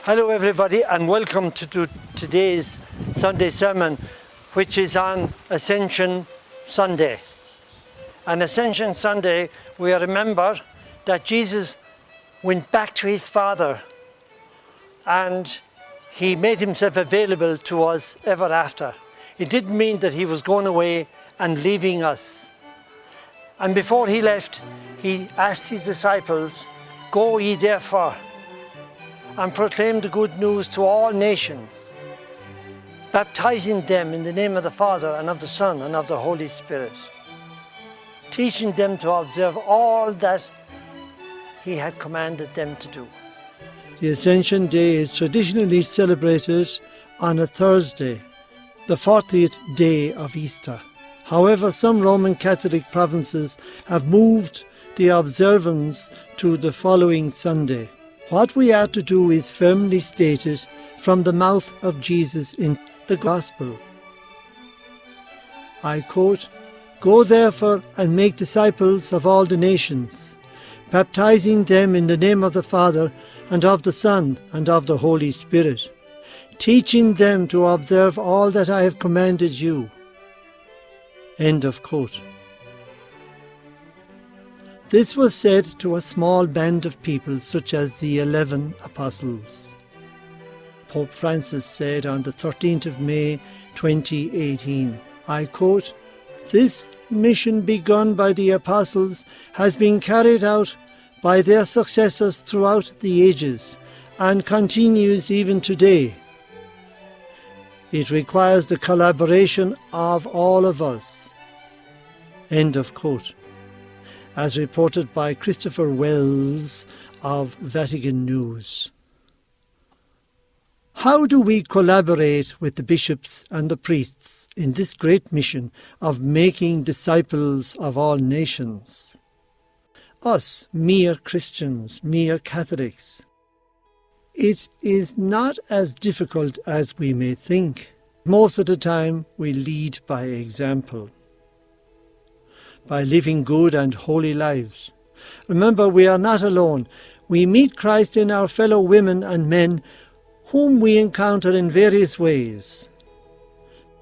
Hello everybody and welcome to today's Sunday sermon, which is on Ascension Sunday. On Ascension Sunday we remember that Jesus went back to his Father and he made himself available to us ever after. It didn't mean that he was going away and leaving us. And before he left, he asked his disciples, "Go ye therefore and proclaim the good news to all nations, baptizing them in the name of the Father and of the Son and of the Holy Spirit, teaching them to observe all that he had commanded them to do." The Ascension Day is traditionally celebrated on a Thursday, the 40th day of Easter. However, some Roman Catholic provinces have moved the observance to the following Sunday. What we are to do is firmly stated from the mouth of Jesus in the Gospel. I quote, "Go therefore and make disciples of all the nations, baptizing them in the name of the Father and of the Son and of the Holy Spirit, teaching them to observe all that I have commanded you." End of quote. This was said to a small band of people such as the 11 apostles. Pope Francis said on the 13th of May 2018, I quote, "This mission begun by the apostles has been carried out by their successors throughout the ages and continues even today. It requires the collaboration of all of us." End of quote. As reported by Christopher Wells of Vatican News. How do we collaborate with the bishops and the priests in this great mission of making disciples of all nations? Us, mere Christians, mere Catholics. It is not as difficult as we may think. Most of the time we lead by example, by living good and holy lives. Remember, we are not alone. We meet Christ in our fellow women and men whom we encounter in various ways.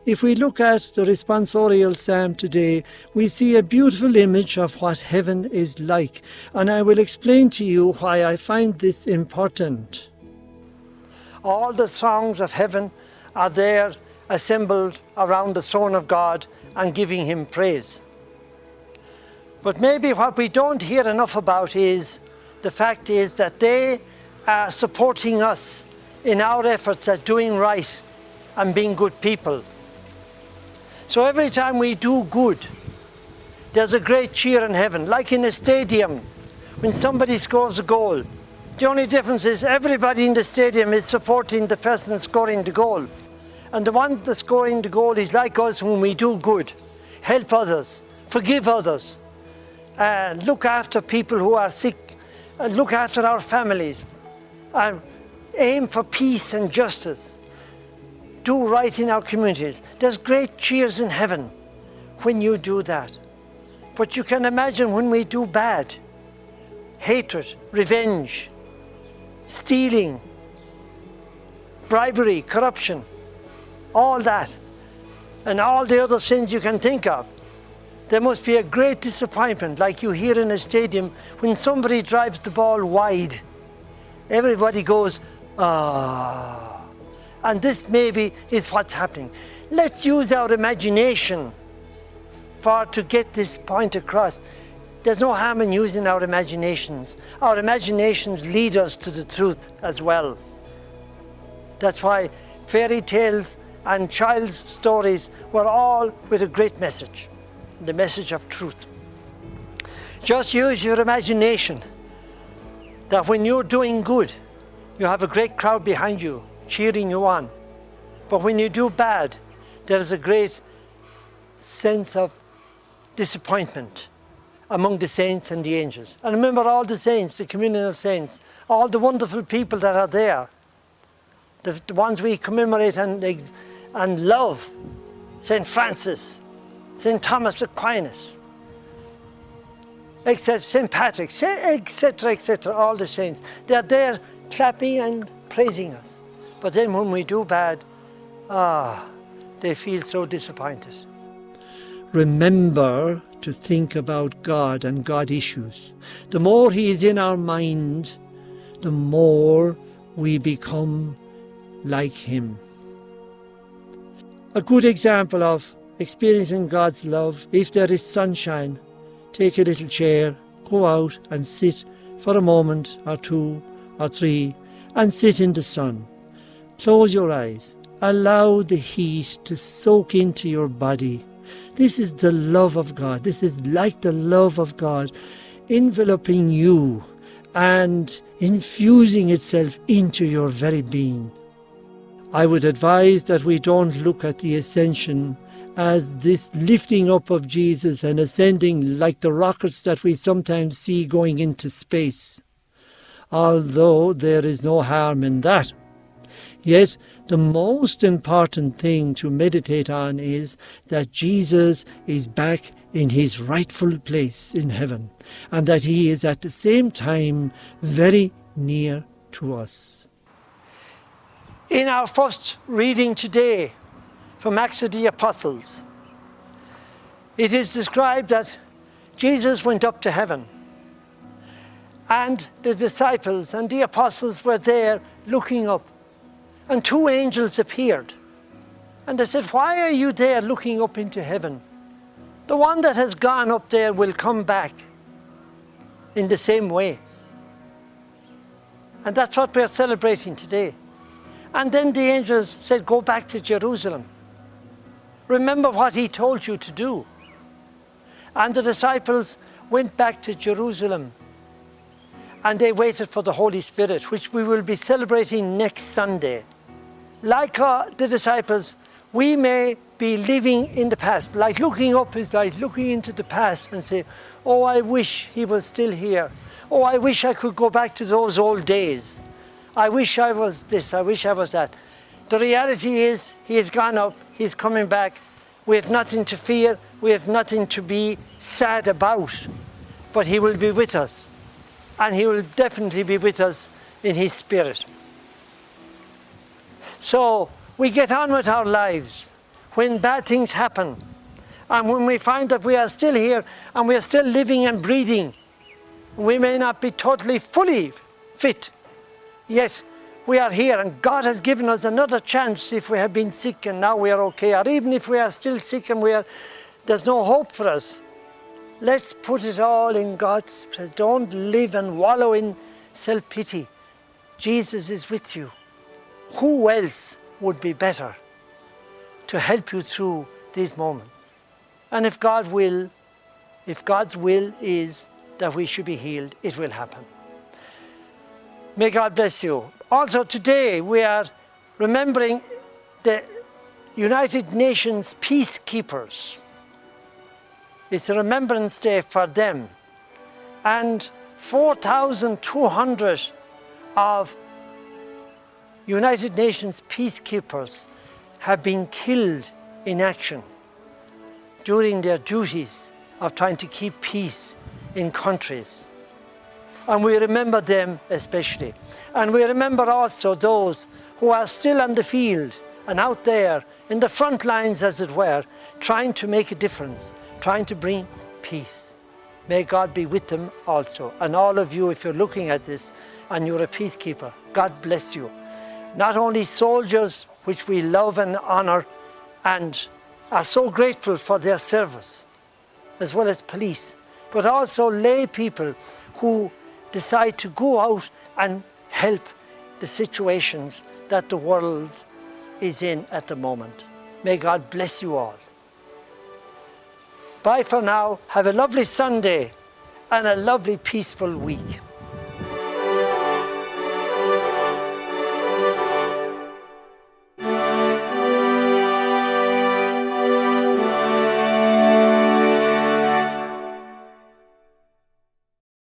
If we look at the responsorial psalm today, we see a beautiful image of what heaven is like, and I will explain to you why I find this important. All the throngs of heaven are there assembled around the throne of God and giving him praise. But maybe what we don't hear enough about is the fact is that they are supporting us in our efforts at doing right and being good people. So every time we do good, there's a great cheer in heaven, like in a stadium when somebody scores a goal. The only difference is everybody in the stadium is supporting the person scoring the goal. And the one that's scoring the goal is like us when we do good, help others, forgive others, look after people who are sick, look after our families, aim for peace and justice, do right in our communities. There's great cheers in heaven when you do that. But you can imagine when we do bad, hatred, revenge, stealing, bribery, corruption, all that, and all the other sins you can think of. There must be a great disappointment, like you hear in a stadium when somebody drives the ball wide. Everybody goes, "Ah." And this maybe is what's happening. Let's use our imagination to get this point across. There's no harm in using our imaginations. Our imaginations lead us to the truth as well. That's why fairy tales and child's stories were all with a great message. The message of truth. Just use your imagination that when you're doing good, you have a great crowd behind you, cheering you on. But when you do bad, there is a great sense of disappointment among the saints and the angels. And remember all the saints, the communion of saints, all the wonderful people that are there, the ones we commemorate and love, St. Francis, St. Thomas Aquinas, etc., St. Patrick, etc., etc., all the saints. They're there clapping and praising us. But then when we do bad, they feel so disappointed. Remember to think about God and God issues. The more He is in our mind, the more we become like Him. A good example of experiencing God's love, if there is sunshine, take a little chair, go out and sit for a moment or two or three and sit in the sun. Close your eyes. Allow the heat to soak into your body. This is the love of God. This is like the love of God enveloping you and infusing itself into your very being. I would advise that we don't look at the Ascension as this lifting up of Jesus and ascending like the rockets that we sometimes see going into space. Although there is no harm in that. Yet the most important thing to meditate on is that Jesus is back in His rightful place in heaven, and that He is at the same time very near to us. In our first reading today from Acts of the Apostles, it is described that Jesus went up to heaven, and the disciples and the apostles were there looking up, and two angels appeared. And they said, "Why are you there looking up into heaven? The one that has gone up there will come back in the same way." And that's what we're celebrating today. And then the angels said, "Go back to Jerusalem. Remember what He told you to do." And the disciples went back to Jerusalem, and they waited for the Holy Spirit, which we will be celebrating next Sunday. Like the disciples, we may be living in the past. Like looking up is like looking into the past and say, "Oh, I wish He was still here. Oh, I wish I could go back to those old days. I wish I was this, I wish I was that." The reality is, He has gone up, He's coming back. We have nothing to fear, we have nothing to be sad about. But He will be with us, and He will definitely be with us in His Spirit. So we get on with our lives when bad things happen, and when we find that we are still here and we are still living and breathing. We may not be totally fully fit, yet we are here, and God has given us another chance if we have been sick and now we are okay, or even if we are still sick and there's no hope for us. Let's put it all in God's place. Don't live and wallow in self-pity. Jesus is with you. Who else would be better to help you through these moments? And if God's will is that we should be healed, it will happen. May God bless you. Also today we are remembering the United Nations peacekeepers. It's a remembrance day for them. And 4,200 of United Nations peacekeepers have been killed in action during their duties of trying to keep peace in countries. And we remember them especially. And we remember also those who are still on the field and out there in the front lines, as it were, trying to make a difference, trying to bring peace. May God be with them also. And all of you, if you're looking at this and you're a peacekeeper, God bless you. Not only soldiers, which we love and honor and are so grateful for their service, as well as police, but also lay people who decide to go out and help the situations that the world is in at the moment. May God bless you all. Bye for now. Have a lovely Sunday and a lovely peaceful week.